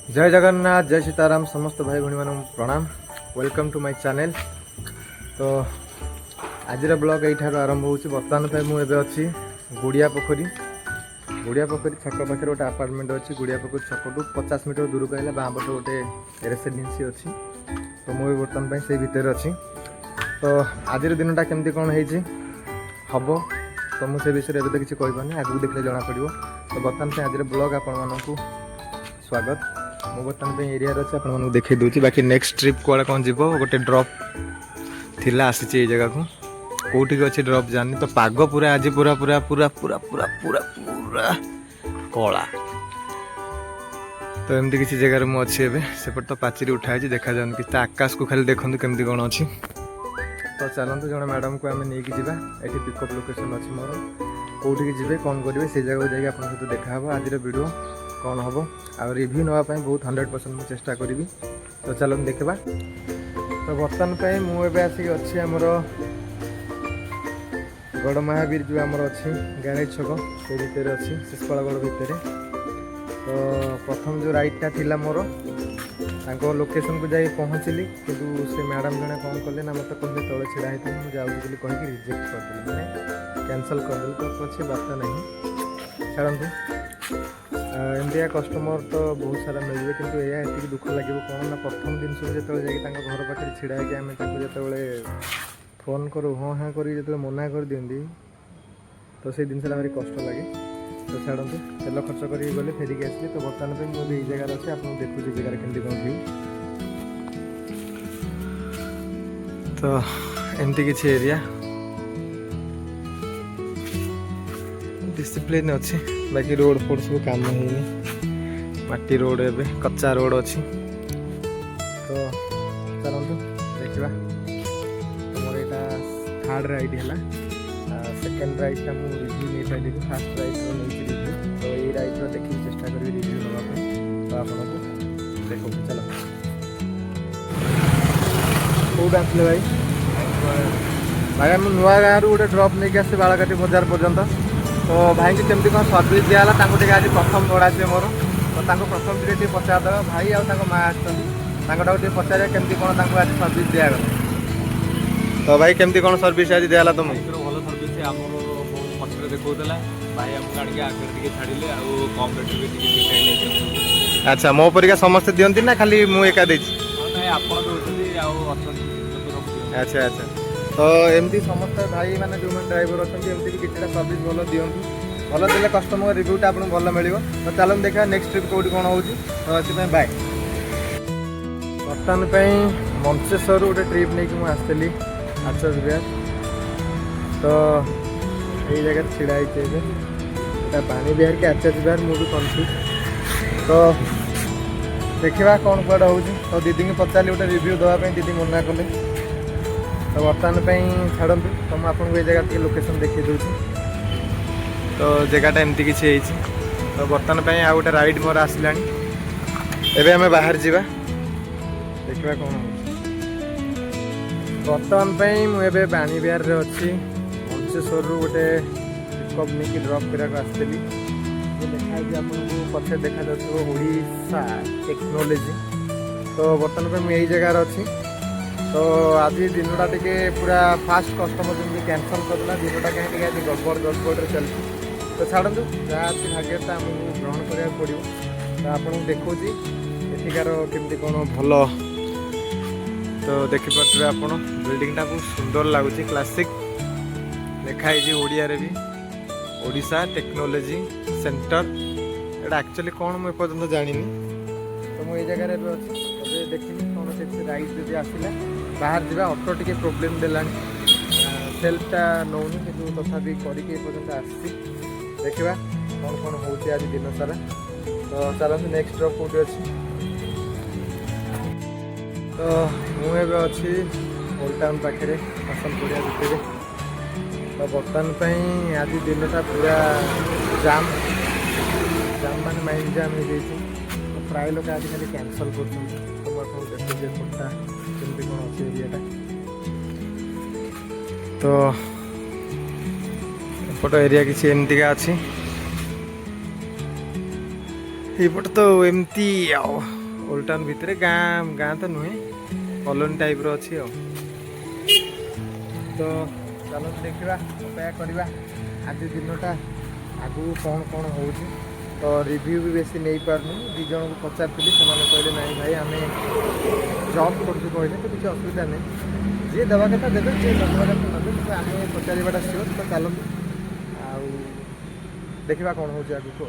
जय जगन्नाथ जय सीताराम समस्त भाई भौणी मान प्रणाम। Welcome to my channel. तो आज ब्लॉग यहीठार आरंभ हो। बर्तमान मुझे अच्छी गुड़िया पोखरी छक पाखे गोटे आपार्टमेंट अच्छी। गुड़िया पोखरी छक टू 50 मीटर दूर को बाँ पटे गोटे रेसिडेन्सी अच्छी। तो मुझे बर्तमान से भितर अच्छी। तो आज दिनटा केमती कौन हम तो मुझे विषय एवं तो किसी कहीपारे आगू देखने जना पड़ो। तो बर्तमान आज ब्लॉग आपण मानू स्वागत। मु बर्तमान एरिया अच्छे आपको देखी दूसरी। बाकी नेक्स्ट ट्रिप कौन कौन जीव गोटे ड्रप थिला आसी जगह को कौटी अच्छी ड्रप जानी। तो पाग पूरा आज पूरा पूरा पूरा पूरा पूरा पूरा पूरा कला। तो एमती किसी जगह मुझे सेपट तो पाचेरी उठाई देखा जाऊन कि आकाश को खाली देखते केमती कौन अच्छी। तो चलते जो मैडम को आम नहीं जावा। ये पिकअप लोकेशन अच्छी मोर कौटी जी कौन करेंगे से जगह जाइए आप सहित देखा आज वीडियो कौन हम आ रिव्यू नापी बहुत 100% मुझे चेष्टा करी। तो चलो देखा। तो बर्तमान मुझे आसिक अच्छी आमर गड़ महावीर जो आमर अच्छी ग्यारेज छक से भितर अच्छी शिशुपालगढ़ भितर। तो प्रथम जो राइडटा थिला मोर लोकेशन को जाई पहुँचली कि से मैडम जने कौन कले ना मत कहले तले छिड़ा होता मुझे जाऊँगी कहीकि रिजेक्ट करदेली मैंने कैंसल करदेली। तो अच्छी बात नहीं छाड़ू एमतीया कस्टमर तो बहुत सारा मिले कि ये दुख लगे कौन ना प्रथम दिन जो जा घर पाखे छिड़ा है आम जो फोन करूँ हाँ हाँ कर मना कर दिखती तो से जिनसा भारी कष्ट लगे। तो छाड़ू तेल खर्च कर गले फेरिक आसली। तो बर्तमान मुझे ये जगार अच्छे आप देखुची जगार केमती कौन व्यू। तो एमती किसी एरिया डिसिप्लिन अच्छी। बाकी रोड फोड सब काम है माटी रोड एवं कच्चा रोड अच्छी। तो चलते देखा मोर यहाँ थर्ड राइड है। सेकेंड राइडटा मुझे रिव्यू नहीं पाइली फास्ट राइड नहीं रिव्यू। तो ये राइड देखिए चेष्टा करी रिव्यू नापी। तो आपको देखो चलो कौट आसले भाई भाई आम नुआ गाँव गोटे ड्रप नहीं आसे बाड़काटी बजार पर्यंत। तो भाई की केमती कौन सर्विस दिहला आज प्रथम दौड़ा सी मोर। तो प्रथम टे पचारदेव भाई आउ माँ आसते पचारे केमती कौन आज सर्विस दिगला। तो भाई केमती कौन सर्विस आज दिहला तुम भल सर्विस आमर बहुत पचर देखा भाई आमको आगे आगे छाड़े कम रेट। अच्छा मो परिका समस्ते दिखती ना खाली मु एका देछि। नहीं आप अच्छा अच्छा। तो एमती समस्त भाई मैंने जो मैंने ड्राइवर अच्छा कि सर्विस भल दिखती भल देते कस्टमर रिव्यूटा आपको भल मिल। तो चलो देखा नेक्स्ट ट्रिप कौटी कौन हो। तो से बाय। बर्तमान मंचेश्वर गोटे ट्रिप नहीं कि मुझे आचार्य बिहार। तो यही जगह छिड़ा पानी बिहार के आचार्य बिहार मुझे कन्फ्यूज। तो देखा कौन कौड़ा हो। तो दीदी को पचारि गोटे रिव्यू देवाई दीदी मना कले। तो बर्तमान छाड़ू तो मुझे आपको ये जगह लोकेशन देखी दूसरी। तो जगहटा एमती किसी। तो बर्तमान आउ गोटे राइड मोर आसला एवं आम बाहर जावा देखा कौन हो। बर्तमान मुझे पानी बिहार अच्छी मंचेश्वर गोटे पिकअप नहीं ड्रप कराक आसली। देखा आपको पचे देखा ओडिशा टेक्नोलोजी। तो बर्तमान मुझे यही जगार अच्छी। तो आज दिनटा टे पूरा फास्ट कस्टमर जमी कैंसल करदेला दिनटा कहीं आज गड़बड़ चलती। तो छाड़ू जहाँ अच्छी भाग्यता आमको ग्रहण करा पड़ो। तो आपको देखा एଠିकार केमती कौन भल। तो देखिपे आप बिल्डिंगटा बहुत सुंदर लगुच क्लासिक लिखाई ओडिया रे भी ओडिशा टेक्नोलोजी सेंटर। एटा एक्चुअली कौन मुझे पर्यटन जानी। तो मुझे जगार अच्छी देखनी कौन से राइड जब आसला बाहर जावा ऑटो टी प्रोब्लेम देला सेल्फटा नौनी कि तथापि करके आसी देखा कौन कौन हो आज दिन सारा। तो चलते नेक्स्ट ड्रप कौटी अच्छी। तो मुझे अच्छी ओल्ड टाउन पाखे आसन पड़िया भितर। तो बर्तमान आज दिनटा पूरा जाम जाम मान माइंड जाम हो। तो प्राय लोग आज खाली कैंसल कर देखा केमती कौन अच्छे एरियाटा। तो एपट एरिया किसी एमती का अच्छी। ଏଇପଟେ ତ ଏମିତି ଆଉ ଓଲ୍ଡ ଟାଉନ୍ ଭିତରେ ଗାଁ ତ ନୁହେଁ, କଲୋନୀ ଟାଇପ୍ର ଅଛି ଆଉ। ତ ଚାଲନ୍ତୁ ଦେଖିବା, ଅପେକ୍ଷା କରିବା ଆଜି ଦିନଟା ଆଗକୁ କ'ଣ ହେଉଛି। ତ ରିଭ୍ୟୁ ବି ବେଶୀ ନେଇପାରୁନି, ଦୁଇ ଜଣଙ୍କୁ ପଚାରିଥିଲି, ସେମାନେ କହିଲେ ନାଇଁ ଭାଇ ଆମେ ଜବ୍ କରୁଛୁ କହିଲେ, ତ କିଛି ଅସୁବିଧା ନାହିଁ, ଯିଏ ଦେବା କଥା ଦେବେ, ଯିଏ ଦେବା କଥା ନେବେ, କିନ୍ତୁ ଆମେ ପଚାରିବାଟା ସିଓର୍। ତ ଚାଲନ୍ତୁ ଆଉ ଦେଖିବା କ'ଣ ହେଉଛି ଆଗକୁ।